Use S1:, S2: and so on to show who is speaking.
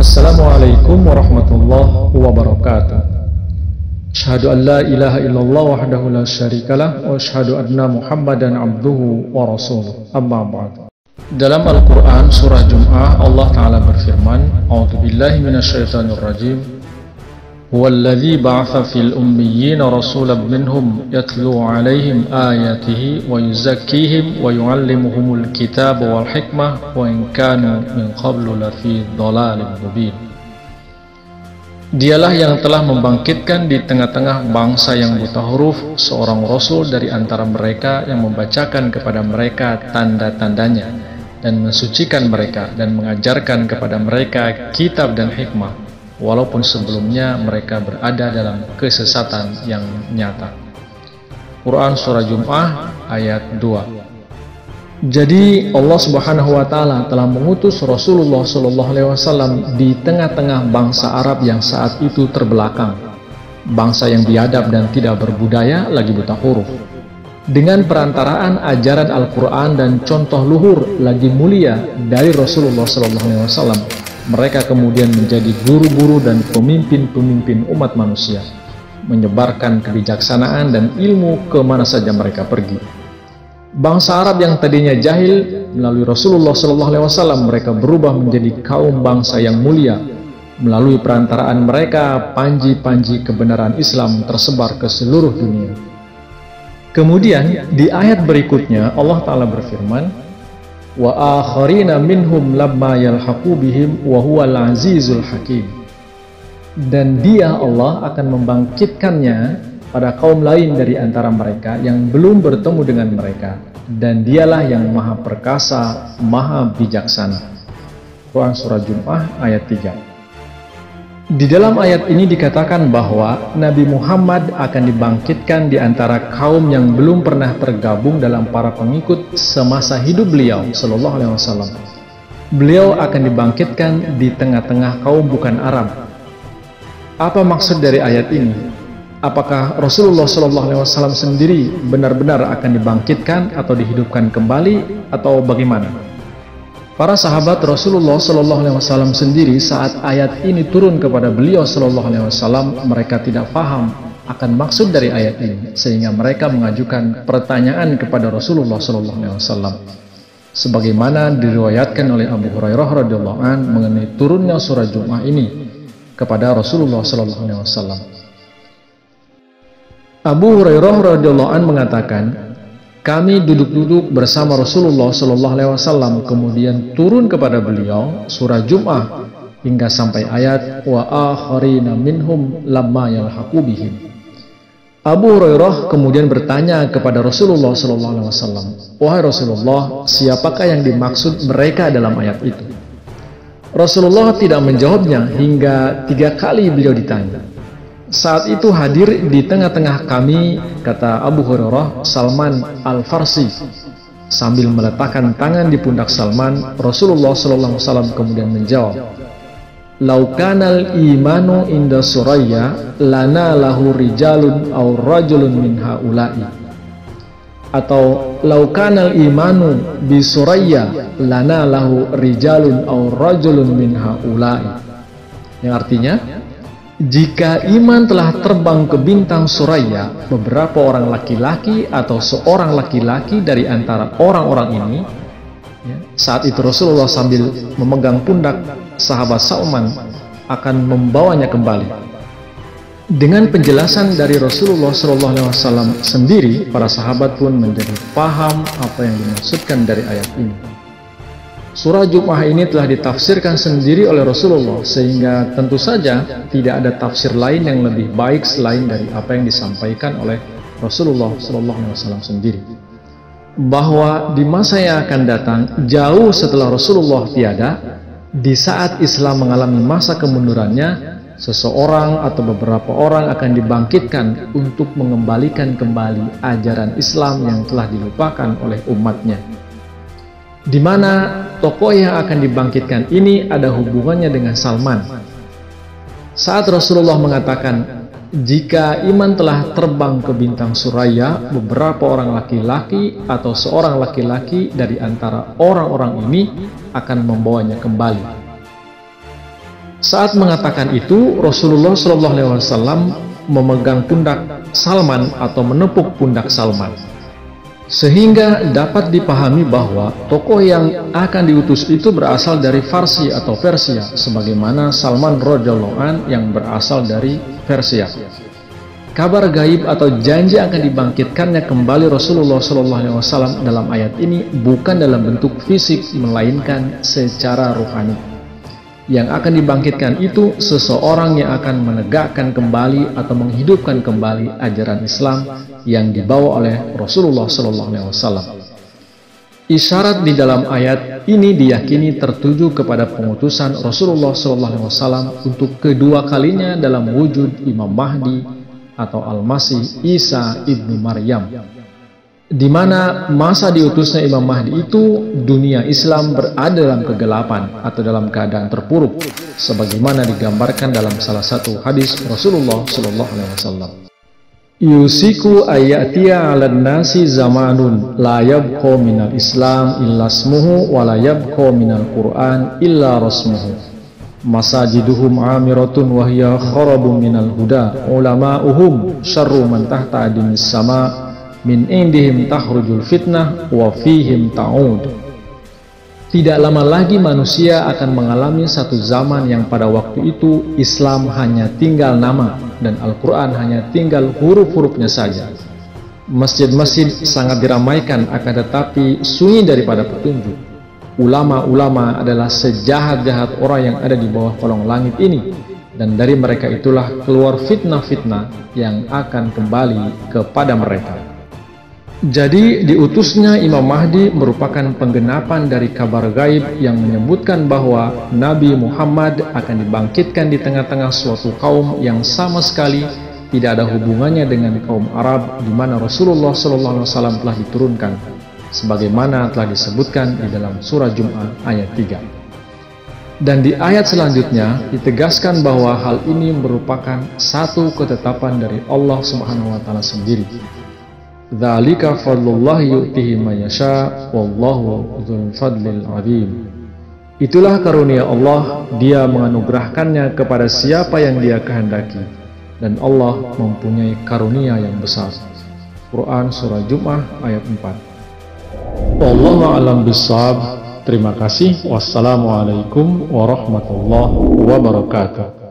S1: Assalamualaikum warahmatullahi wabarakatuh. Asyhadu an la ilaha illallah wahdahu la syarikalah wa asyhadu anna Muhammadan abduhu wa rasuluh. Amma ba'd. Dalam Al-Qur'an surah Jum'ah Allah Ta'ala berfirman, A'udzubillahi minasyaitonir rajim. Huwallazi ba'atha fil ummiyyin rasulan minhum yatlu 'alaihim ayatihi wa yuzakkihim wa yu'allimuhumul kitaba wal hikmah wa in kanu min qablu lafi dhalalin mubin. Dialah yang telah membangkitkan di tengah-tengah bangsa yang buta huruf seorang rasul dari antara mereka yang membacakan kepada mereka tanda-tandanya dan mensucikan mereka dan mengajarkan kepada mereka kitab dan hikmah, walaupun sebelumnya mereka berada dalam kesesatan yang nyata. Quran Surah Jum'ah ayat 2. Jadi Allah Subhanahu wa Ta'ala telah mengutus Rasulullah SAW di tengah-tengah bangsa Arab yang saat itu terbelakang, bangsa yang biadab dan tidak berbudaya lagi buta huruf. Dengan perantaraan ajaran Al-Quran dan contoh luhur lagi mulia dari Rasulullah SAW, mereka kemudian menjadi guru-guru dan pemimpin-pemimpin umat manusia, menyebarkan kebijaksanaan dan ilmu kemana saja mereka pergi. Bangsa Arab yang tadinya jahil, melalui Rasulullah SAW mereka berubah menjadi kaum bangsa yang mulia. Melalui perantaraan mereka, panji-panji kebenaran Islam tersebar ke seluruh dunia. Kemudian di ayat berikutnya Allah Ta'ala berfirman, wa akharina minhum lamma yalhaqu bihim wa huwal azizul hakim. Dan Dia Allah akan membangkitkannya pada kaum lain dari antara mereka yang belum bertemu dengan mereka, dan Dialah yang maha perkasa, maha bijaksana. Quran Surah Jum'ah ayat 3. Di dalam ayat ini dikatakan bahwa Nabi Muhammad akan dibangkitkan di antara kaum yang belum pernah tergabung dalam para pengikut semasa hidup beliau Sallallahu Alaihi Wasallam. Beliau akan dibangkitkan di tengah-tengah kaum bukan Arab. Apa maksud dari ayat ini? Apakah Rasulullah SAW sendiri benar-benar akan dibangkitkan atau dihidupkan kembali, atau bagaimana? Para sahabat Rasulullah SAW sendiri saat ayat ini turun kepada beliau SAW, mereka tidak paham akan maksud dari ayat ini, sehingga mereka mengajukan pertanyaan kepada Rasulullah SAW. Sebagaimana diriwayatkan oleh Abu Hurairah radhiyallahu anhu mengenai turunnya surah Jum'ah ini kepada Rasulullah SAW. Abu Hurairah radhiyallahu anhu mengatakan, kami duduk-duduk bersama Rasulullah SAW, kemudian turun kepada beliau surah Jum'ah hingga sampai ayat wa akharina minhum lamma yalhaqu bihim. Abu Hurairah kemudian bertanya kepada Rasulullah SAW, wahai Rasulullah, siapakah yang dimaksud mereka dalam ayat itu? Rasulullah tidak menjawabnya hingga 3 kali beliau ditanya. Saat itu hadir di tengah-tengah kami, kata Abu Hurairah, Salman Al-Farsi. Sambil meletakkan tangan di pundak Salman, Rasulullah SAW kemudian menjawab, laukanal imanu inda Suraya lana lahu rijalun aw rajulun min haula'i. Atau laukanal imanu bi Suraya lana lahu rijalun aw rajulun min haula'i. Yang artinya, jika iman telah terbang ke bintang Suraya, beberapa orang laki-laki atau seorang laki-laki dari antara orang-orang ini, saat itu Rasulullah sambil memegang pundak sahabat Salman akan membawanya kembali. Dengan penjelasan dari Rasulullah SAW sendiri, para sahabat pun menjadi paham apa yang dimaksudkan dari ayat ini. Surah Jum'ah ini telah ditafsirkan sendiri oleh Rasulullah, sehingga tentu saja tidak ada tafsir lain yang lebih baik selain dari apa yang disampaikan oleh Rasulullah SAW sendiri. Bahwa di masa yang akan datang, jauh setelah Rasulullah tiada, di saat Islam mengalami masa kemundurannya, seseorang atau beberapa orang akan dibangkitkan untuk mengembalikan kembali ajaran Islam yang telah dilupakan oleh umatnya. Di mana tokoh yang akan dibangkitkan ini ada hubungannya dengan Salman. Saat Rasulullah mengatakan, jika iman telah terbang ke bintang Suraya, beberapa orang laki-laki atau seorang laki-laki dari antara orang-orang ini akan membawanya kembali. Saat mengatakan itu, Rasulullah SAW memegang pundak Salman atau menepuk pundak Salman, sehingga dapat dipahami bahwa tokoh yang akan diutus itu berasal dari Farsi atau Persia, sebagaimana Salman radhiyallahu an yang berasal dari Persia. Kabar gaib atau janji akan dibangkitkannya kembali Rasulullah SAW dalam ayat ini bukan dalam bentuk fisik, melainkan secara rohani. Yang akan dibangkitkan itu seseorang yang akan menegakkan kembali atau menghidupkan kembali ajaran Islam yang dibawa oleh Rasulullah SAW. Isyarat di dalam ayat ini diyakini tertuju kepada pengutusan Rasulullah SAW untuk kedua kalinya dalam wujud Imam Mahdi atau Al-Masih Isa ibnu Maryam, di mana masa diutusnya Imam Mahdi itu dunia Islam berada dalam kegelapan atau dalam keadaan terpuruk, sebagaimana digambarkan dalam salah satu hadis Rasulullah SAW. Yusiku ayatiya 'alan nasi zamanun la yabqa minal Islam illa ismuhu wa la yabqa minal Qur'an illa rasmuhu. Masajiduhum amiratun wa hiya kharabun minal huda. Ulama'uhum syarru man tahta adimis sama' min indihim tahrujul fitnah wa fihim ta'ud. Tidak lama lagi manusia akan mengalami satu zaman yang pada waktu itu Islam hanya tinggal nama dan Al-Quran hanya tinggal huruf-hurufnya saja. Masjid-masjid sangat diramaikan, akan tetapi sunyi daripada petunjuk. Ulama-ulama adalah sejahat-jahat orang yang ada di bawah kolong langit ini, dan dari mereka itulah keluar fitnah-fitnah yang akan kembali kepada mereka. Jadi diutusnya Imam Mahdi merupakan penggenapan dari kabar gaib yang menyebutkan bahwa Nabi Muhammad akan dibangkitkan di tengah-tengah suatu kaum yang sama sekali tidak ada hubungannya dengan kaum Arab, di mana Rasulullah SAW telah diturunkan, sebagaimana telah disebutkan di dalam surah Jum'ah ayat 3. Dan di ayat selanjutnya ditegaskan bahwa hal ini merupakan satu ketetapan dari Allah Subhanahu wa Ta'ala sendiri. Dzalika fadlullahi yu'tihi man yasha wallahu dzul fadlil azim. Itulah karunia Allah, Dia menganugerahkannya kepada siapa yang Dia kehendaki, dan Allah mempunyai karunia yang besar. Quran surah Jum'ah ayat 4. Wallahu a'lam bishawab. Terima kasih. Wassalamualaikum warahmatullahi wabarakatuh.